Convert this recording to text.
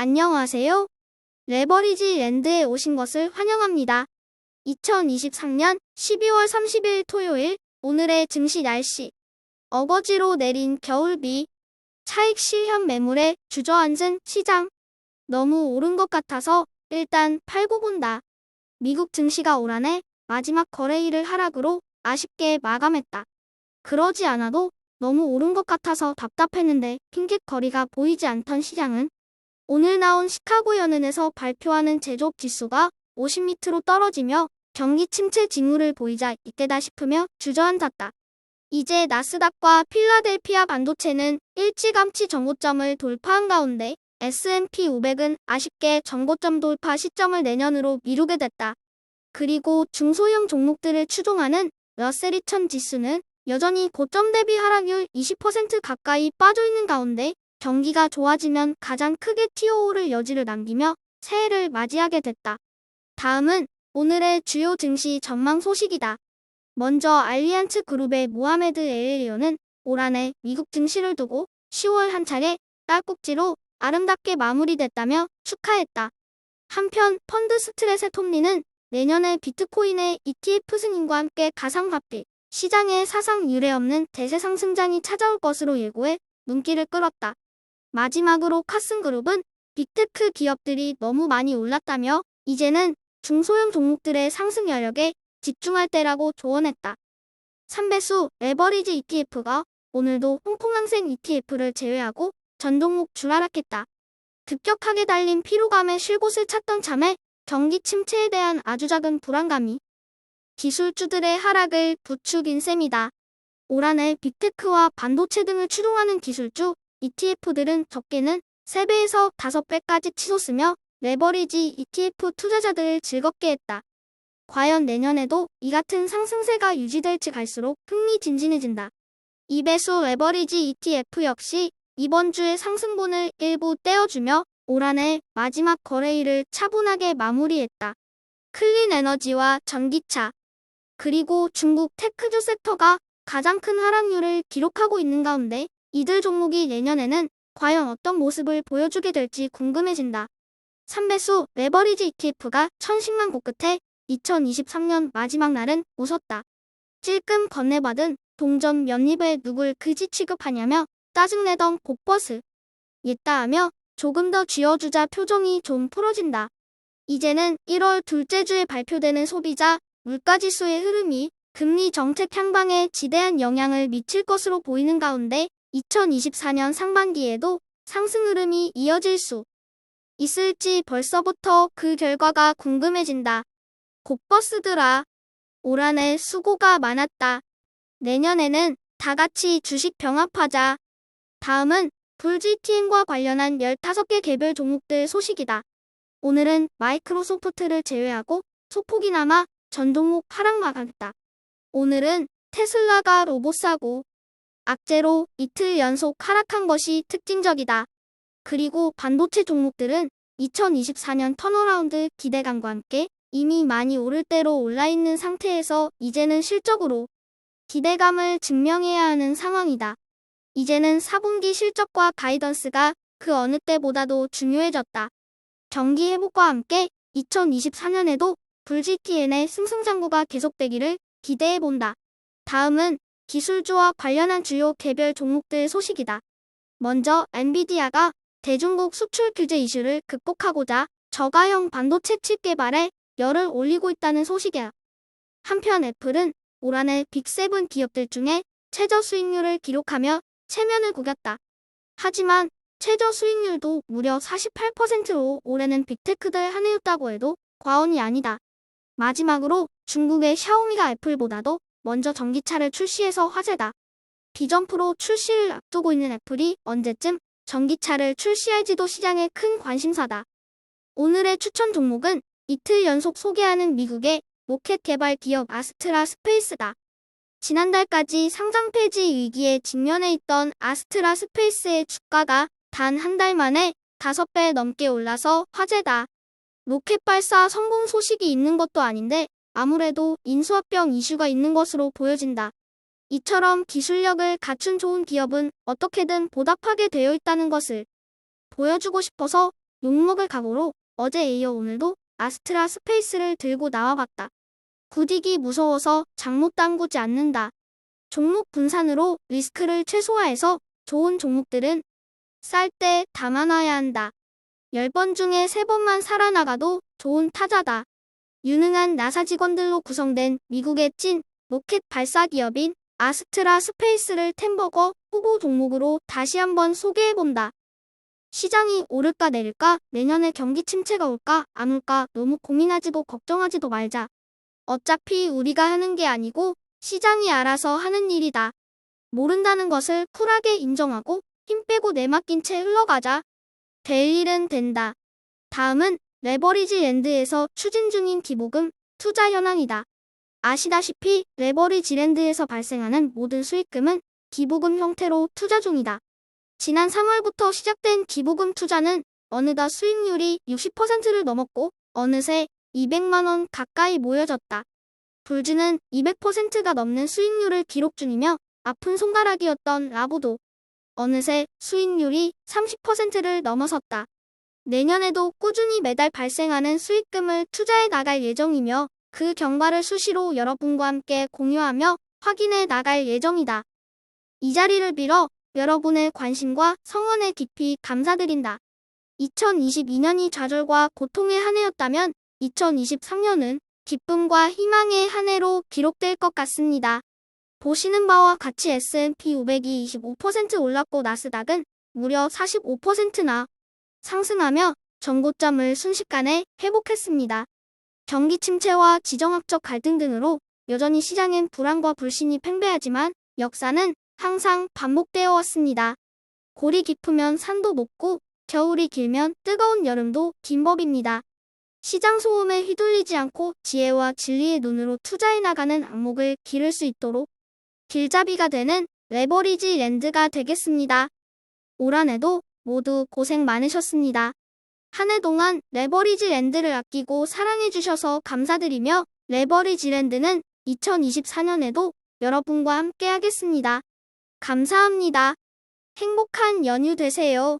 안녕하세요. 레버리지 랜드에 오신 것을 환영합니다. 2023년 12월 30일 토요일, 오늘의 증시 날씨. 어거지로 내린 겨울비. 차익 실현 매물에 주저앉은 시장. 너무 오른 것 같아서 일단 팔고 본다. 미국 증시가 올 한해 마지막 거래일을 하락으로 아쉽게 마감했다. 그러지 않아도 너무 오른 것 같아서 답답했는데 핑곗거리가 보이지 않던 시장은 오늘 나온 시카고 연은에서 발표하는 제조업 지수가 50 밑으로 떨어지며 경기 침체 징후를 보이자 이때다 싶으며 주저앉았다. 이제 나스닥과 필라델피아 반도체는 일찌감치 정고점을 돌파한 가운데 S&P 500은 아쉽게 정고점 돌파 시점을 내년으로 미루게 됐다. 그리고 중소형 종목들을 추종하는 러셀 2000 지수는 여전히 고점 대비 하락률 20% 가까이 빠져있는 가운데 경기가 좋아지면 가장 크게 TOO를 여지를 남기며 새해를 맞이하게 됐다. 다음은 오늘의 주요 증시 전망 소식이다. 먼저 알리안츠 그룹의 모하메드 엘엘리오는 올 한해 미국 증시를 두고 10월 한 차례 딸꾹질로 아름답게 마무리됐다며 축하했다. 한편 펀드 스트레스의 톱니는 내년에 비트코인의 ETF 승인과 함께 가상화폐 시장에 사상 유례 없는 대세 상승장이 찾아올 것으로 예고해 눈길을 끌었다. 마지막으로 카슨그룹은 빅테크 기업들이 너무 많이 올랐다며 이제는 중소형 종목들의 상승 여력에 집중할 때라고 조언했다. 3배수 레버리지 ETF가 오늘도 홍콩항생 ETF를 제외하고 전 종목 줄하락했다. 급격하게 달린 피로감에 쉴 곳을 찾던 참에 경기 침체에 대한 아주 작은 불안감이 기술주들의 하락을 부추긴 셈이다. 올 한해 빅테크와 반도체 등을 추종하는 기술주 ETF들은 적게는 3배에서 5배까지 치솟으며 레버리지 ETF 투자자들을 즐겁게 했다. 과연 내년에도 이 같은 상승세가 유지될지 갈수록 흥미진진해진다. 2배수 레버리지 ETF 역시 이번 주에 상승분을 일부 떼어주며 올 한해 마지막 거래일을 차분하게 마무리했다. 클린 에너지와 전기차, 그리고 중국 테크주 섹터가 가장 큰 하락률을 기록하고 있는 가운데 이들 종목이 내년에는 과연 어떤 모습을 보여주게 될지 궁금해진다. 3배수 레버리지 ETF가 1010만 곳 끝에 2023년 마지막 날은 웃었다. 찔끔 건네받은 동전 몇 입에 누굴 그지 취급하냐며 짜증내던 복버스. 옛다 하며 조금 더 쥐어주자 표정이 좀 풀어진다. 이제는 1월 둘째 주에 발표되는 소비자 물가지수의 흐름이 금리 정책 향방에 지대한 영향을 미칠 것으로 보이는 가운데 2024년 상반기에도 상승 흐름이 이어질 수 있을지 벌써부터 그 결과가 궁금해진다. 곡버스들아, 올 한해 수고가 많았다. 내년에는 다 같이 주식 병합하자. 다음은 불GTN과 관련한 15개 개별 종목들 소식이다. 오늘은 마이크로소프트를 제외하고 소폭이나마 전 종목 하락 마감했다. 오늘은 테슬라가 로봇 사고 악재로 이틀 연속 하락한 것이 특징적이다. 그리고 반도체 종목들은 2024년 턴어라운드 기대감과 함께 이미 많이 오를 대로 올라있는 상태에서 이제는 실적으로 기대감을 증명해야 하는 상황이다. 이제는 4분기 실적과 가이던스가 그 어느 때보다도 중요해졌다. 경기 회복과 함께 2024년에도 불GTN의 승승장구가 계속되기를 기대해본다. 다음은 기술주와 관련한 주요 개별 종목들 소식이다. 먼저 엔비디아가 대중국 수출 규제 이슈를 극복하고자 저가형 반도체 칩 개발에 열을 올리고 있다는 소식이야. 한편 애플은 올 한해 빅7 기업들 중에 최저 수익률을 기록하며 체면을 구겼다. 하지만 최저 수익률도 무려 48%로 올해는 빅테크들 한 해였다고 해도 과언이 아니다. 마지막으로 중국의 샤오미가 애플보다도 먼저 전기차를 출시해서 화제다. 비전 프로 출시를 앞두고 있는 애플이 언제쯤 전기차를 출시할지도 시장의 큰 관심사다. 오늘의 추천 종목은 이틀 연속 소개하는 미국의 로켓 개발 기업 아스트라 스페이스다. 지난달까지 상장 폐지 위기에 직면해 있던 아스트라 스페이스의 주가가 단 한 달 만에 5배 넘게 올라서 화제다. 로켓 발사 성공 소식이 있는 것도 아닌데 아무래도 인수합병 이슈가 있는 것으로 보여진다. 이처럼 기술력을 갖춘 좋은 기업은 어떻게든 보답하게 되어 있다는 것을 보여주고 싶어서 욕먹을 각오로 어제에 이어 오늘도 아스트라 스페이스를 들고 나와봤다. 구딕이 무서워서 장못 담그지 않는다. 종목 분산으로 리스크를 최소화해서 좋은 종목들은 쌀 때 담아놔야 한다. 10번 중에 3번만 살아나가도 좋은 타자다. 유능한 나사 직원들로 구성된 미국의 찐 로켓 발사 기업인 아스트라 스페이스를 템버거 후보 종목으로 다시 한번 소개해본다. 시장이 오를까 내릴까, 내년에 경기 침체가 올까 안 올까 너무 고민하지도 걱정하지도 말자. 어차피 우리가 하는 게 아니고 시장이 알아서 하는 일이다. 모른다는 것을 쿨하게 인정하고 힘 빼고 내맡긴 채 흘러가자. 될 일은 된다. 다음은 레버리지 랜드에서 추진 중인 기부금 투자 현황이다. 아시다시피 레버리지 랜드에서 발생하는 모든 수익금은 기부금 형태로 투자 중이다. 지난 3월부터 시작된 기부금 투자는 어느덧 수익률이 60%를 넘었고 어느새 200만 원 가까이 모여졌다. 불즈는 200%가 넘는 수익률을 기록 중이며 아픈 손가락이었던 라보도 어느새 수익률이 30%를 넘어섰다. 내년에도 꾸준히 매달 발생하는 수익금을 투자해 나갈 예정이며 그 경과를 수시로 여러분과 함께 공유하며 확인해 나갈 예정이다. 이 자리를 빌어 여러분의 관심과 성원에 깊이 감사드린다. 2022년이 좌절과 고통의 한 해였다면 2023년은 기쁨과 희망의 한 해로 기록될 것 같습니다. 보시는 바와 같이 S&P 500이 25% 올랐고 나스닥은 무려 45%나 상승하며 전고점을 순식간에 회복했습니다. 경기 침체와 지정학적 갈등 등으로 여전히 시장엔 불안과 불신이 팽배하지만 역사는 항상 반복되어 왔습니다. 골이 깊으면 산도 높고 겨울이 길면 뜨거운 여름도 긴 법입니다. 시장 소음에 휘둘리지 않고 지혜와 진리의 눈으로 투자해 나가는 안목을 기를 수 있도록 길잡이가 되는 레버리지 랜드가 되겠습니다. 올 한 해도 모두 고생 많으셨습니다. 한 해 동안 레버리지 랜드를 아끼고 사랑해주셔서 감사드리며 레버리지 랜드는 2024년에도 여러분과 함께 하겠습니다. 감사합니다. 행복한 연휴 되세요.